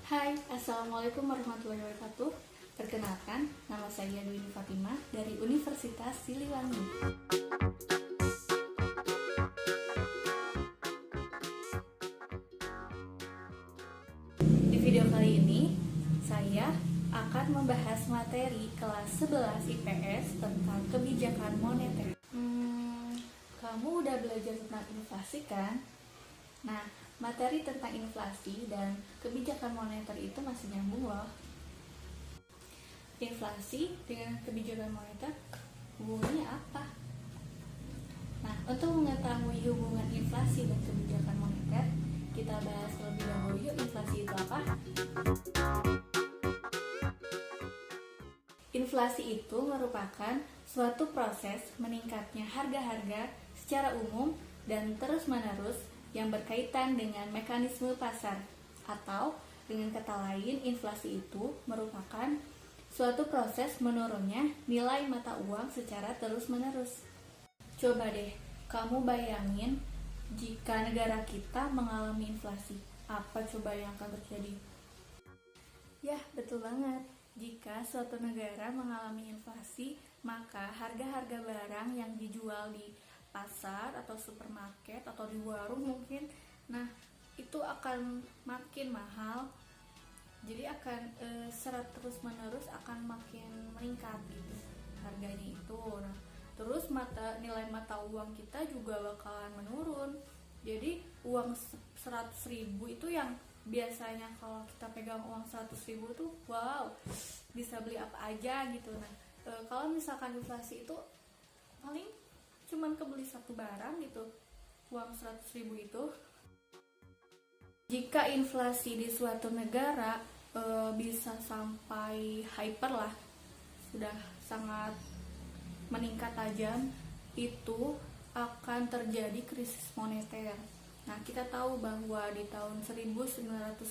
Hai, Assalamualaikum warahmatullahi wabarakatuh. Perkenalkan, nama saya Dwi Fatimah dari Universitas Siliwangi. Di video kali ini, saya akan membahas materi kelas 11 IPS tentang kebijakan moneter. Kamu udah belajar tentang inflasi kan? Nah, materi tentang inflasi dan kebijakan moneter itu masih nyambung loh. Inflasi dengan kebijakan moneter hubungannya apa? Nah, untuk mengetahui hubungan inflasi dan kebijakan moneter, kita bahas terlebih dahulu yuk inflasi itu apa? Inflasi itu merupakan suatu proses meningkatnya harga-harga secara umum dan terus-menerus yang berkaitan dengan mekanisme pasar, atau dengan kata lain, inflasi itu merupakan suatu proses menurunnya nilai mata uang secara terus-menerus. Coba deh, kamu bayangin jika negara kita mengalami inflasi, apa coba yang akan terjadi? Ya, betul banget. Jika suatu negara mengalami inflasi, maka harga-harga barang yang dijual di pasar atau supermarket atau di warung mungkin, nah itu akan makin mahal. Jadi akan secara terus menerus akan makin meningkat gitu harganya itu. Nah, terus nilai mata uang kita juga bakalan menurun. Jadi uang 100.000 itu yang biasanya kalau kita pegang uang 100.000 tuh wow, bisa beli apa aja gitu. Nah, kalau misalkan inflasi itu paling cuman kebeli satu barang gitu uang 100.000 itu. Jika inflasi di suatu negara bisa sampai hyper lah, sudah sangat meningkat tajam, itu akan terjadi krisis moneter. Nah, kita tahu bahwa di tahun 1997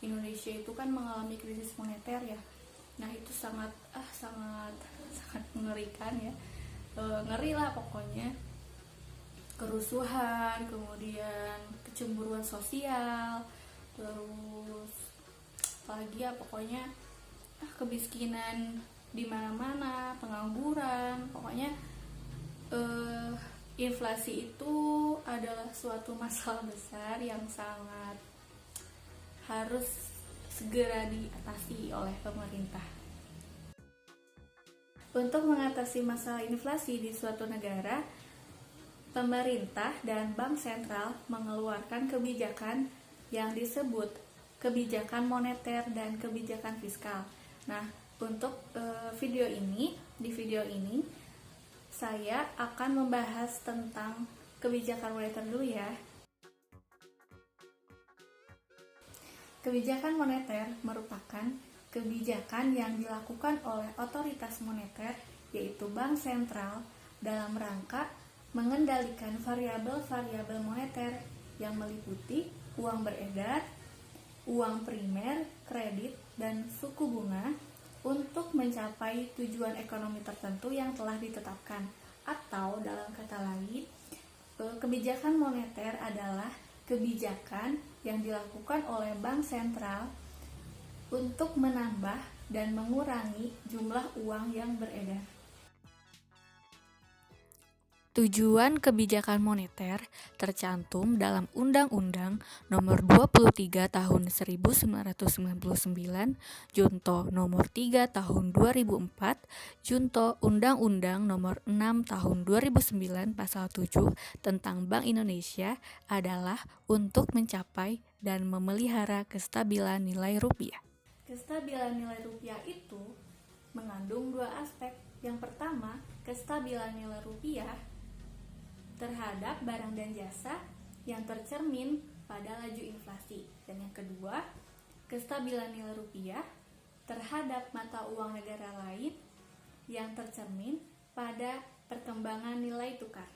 Indonesia itu kan mengalami krisis moneter ya. Nah, itu sangat mengerikan ya. Ngeri lah pokoknya. Kerusuhan, kemudian kecemburuan sosial, terus apalagi ya pokoknya kemiskinan di mana-mana, pengangguran, pokoknya inflasi itu adalah suatu masalah besar yang sangat harus segera diatasi oleh pemerintah. Untuk mengatasi masalah inflasi di suatu negara, pemerintah dan bank sentral mengeluarkan kebijakan yang disebut kebijakan moneter dan kebijakan fiskal. Nah, untuk di video ini saya akan membahas tentang kebijakan moneter dulu ya. Kebijakan moneter merupakan kebijakan yang dilakukan oleh otoritas moneter, yaitu bank sentral, dalam rangka mengendalikan variabel-variabel moneter yang meliputi uang beredar, uang primer, kredit, dan suku bunga untuk mencapai tujuan ekonomi tertentu yang telah ditetapkan. Atau dalam kata lain, kebijakan moneter adalah kebijakan yang dilakukan oleh bank sentral untuk menambah dan mengurangi jumlah uang yang beredar. Tujuan kebijakan moneter tercantum dalam Undang-Undang Nomor 23 Tahun 1999, Junto Nomor 3 Tahun 2004, Junto Undang-Undang Nomor 6 Tahun 2009 Pasal 7 tentang Bank Indonesia adalah untuk mencapai dan memelihara kestabilan nilai rupiah. Kestabilan nilai rupiah itu mengandung dua aspek. Yang pertama, kestabilan nilai rupiah terhadap barang dan jasa yang tercermin pada laju inflasi. Dan yang kedua, kestabilan nilai rupiah terhadap mata uang negara lain yang tercermin pada perkembangan nilai tukar.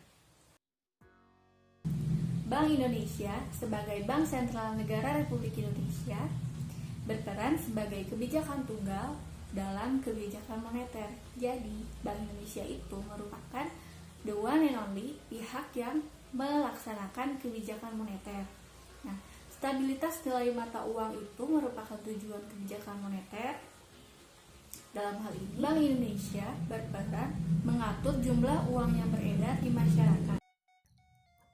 Bank Indonesia sebagai Bank Sentral Negara Republik Indonesia berperan sebagai kebijakan tunggal dalam kebijakan moneter. Jadi, Bank Indonesia itu merupakan the one and only pihak yang melaksanakan kebijakan moneter. Nah, Stabilitas nilai mata uang itu merupakan tujuan kebijakan moneter. Dalam hal ini, Bank Indonesia berperan mengatur jumlah uang yang beredar di masyarakat.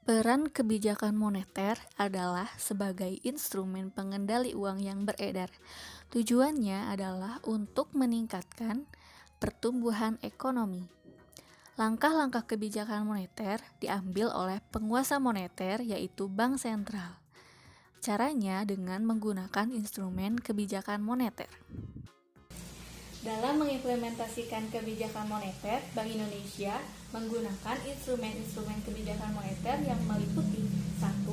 Peran kebijakan moneter adalah sebagai instrumen pengendali uang yang beredar. Tujuannya adalah untuk meningkatkan pertumbuhan ekonomi. Langkah-langkah kebijakan moneter diambil oleh penguasa moneter, yaitu bank sentral. Caranya dengan menggunakan instrumen kebijakan moneter. Dalam mengimplementasikan kebijakan moneter, Bank Indonesia menggunakan instrumen-instrumen kebijakan moneter yang meliputi 1.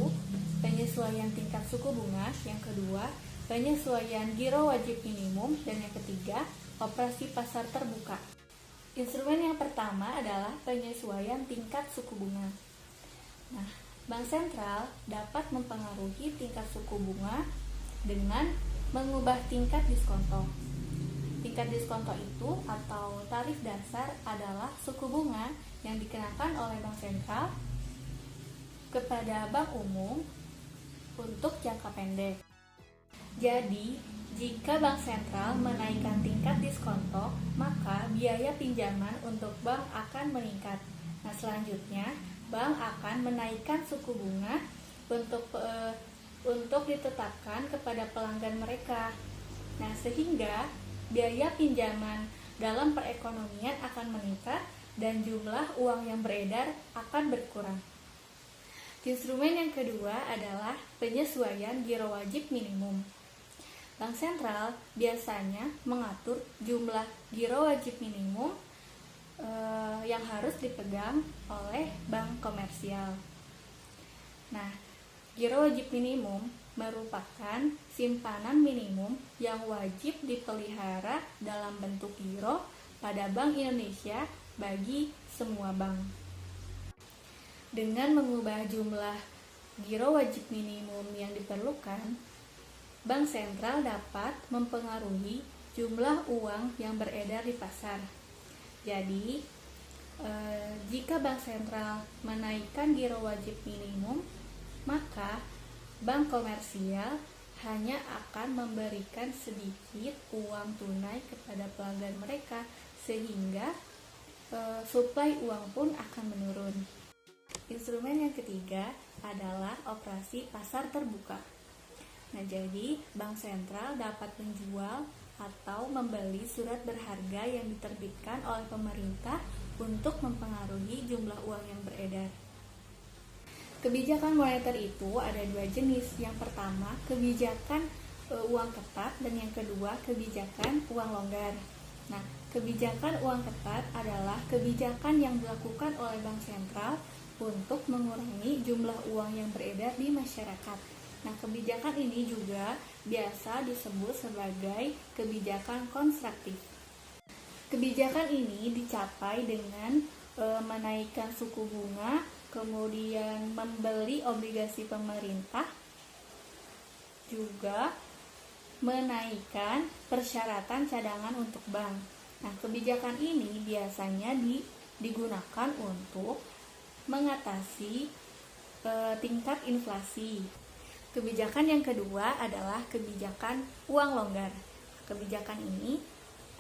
Penyesuaian tingkat suku bunga, yang kedua, penyesuaian giro wajib minimum, dan yang ketiga, operasi pasar terbuka. Instrumen yang pertama adalah penyesuaian tingkat suku bunga. Nah, Bank Sentral dapat mempengaruhi tingkat suku bunga dengan mengubah tingkat diskonto. Tingkat diskonto itu atau tarif dasar adalah suku bunga yang dikenakan oleh Bank Sentral kepada bank umum untuk jangka pendek. Jadi, jika Bank Sentral menaikkan tingkat diskonto, maka biaya pinjaman untuk bank akan meningkat. Nah, selanjutnya, bank akan menaikkan suku bunga untuk ditetapkan kepada pelanggan mereka. Nah, sehingga biaya pinjaman dalam perekonomian akan meningkat dan jumlah uang yang beredar akan berkurang. Instrumen yang kedua adalah penyesuaian giro wajib minimum. Bank Sentral biasanya mengatur jumlah giro wajib minimum yang harus dipegang oleh bank komersial. Nah, giro wajib minimum merupakan simpanan minimum yang wajib dipelihara dalam bentuk giro pada Bank Indonesia bagi semua bank. Dengan mengubah jumlah giro wajib minimum yang diperlukan, Bank Sentral dapat mempengaruhi jumlah uang yang beredar di pasar. Jadi, jika Bank Sentral menaikkan giro wajib minimum, maka bank komersial hanya akan memberikan sedikit uang tunai kepada pelanggan mereka, sehingga suplai uang pun akan menurun. Instrumen yang ketiga adalah operasi pasar terbuka. Nah, jadi Bank Sentral dapat menjual atau membeli surat berharga yang diterbitkan oleh pemerintah untuk mempengaruhi jumlah uang yang beredar. Kebijakan moneter itu ada dua jenis. Yang pertama, kebijakan uang ketat, dan yang kedua, kebijakan uang longgar. Nah, kebijakan uang ketat adalah kebijakan yang dilakukan oleh Bank Sentral untuk mengurangi jumlah uang yang beredar di masyarakat. Nah, kebijakan ini juga biasa disebut sebagai kebijakan konstruktif. Kebijakan ini dicapai dengan menaikkan suku bunga, kemudian membeli obligasi pemerintah, juga menaikkan persyaratan cadangan untuk bank. Nah, kebijakan ini biasanya digunakan untuk mengatasi tingkat inflasi. Kebijakan yang kedua adalah kebijakan uang longgar. Kebijakan ini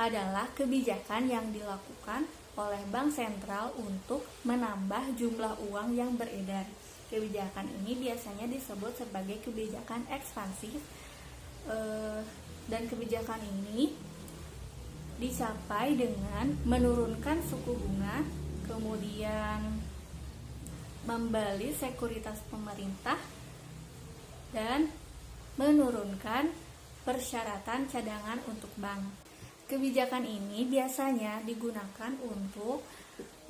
adalah kebijakan yang dilakukan oleh Bank Sentral untuk menambah jumlah uang yang beredar. Kebijakan ini biasanya disebut sebagai kebijakan ekspansif, dan kebijakan ini dicapai dengan menurunkan suku bunga, kemudian membeli sekuritas pemerintah, dan menurunkan persyaratan cadangan untuk bank. Kebijakan ini biasanya digunakan untuk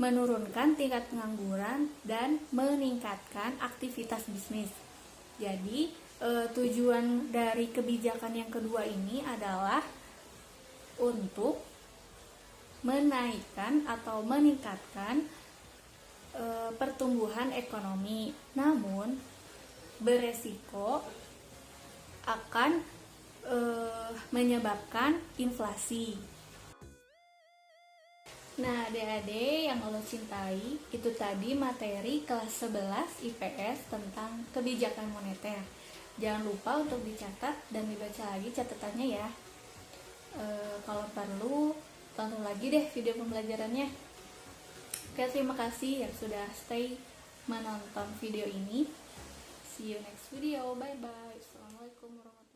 menurunkan tingkat pengangguran dan meningkatkan aktivitas bisnis. Jadi, tujuan dari kebijakan yang kedua ini adalah untuk menaikkan atau meningkatkan pertumbuhan ekonomi, namun beresiko akan menyebabkan inflasi. Nah, adik-adik yang Allah cintai, itu tadi materi kelas 11 IPS tentang kebijakan moneter. Jangan lupa untuk dicatat dan dibaca lagi catatannya ya. Kalau perlu, tonton lagi deh video pembelajarannya. Oke, terima kasih yang sudah stay menonton video ini. See you next video. Bye bye. Assalamualaikum warahmatullahi wabarakatuh.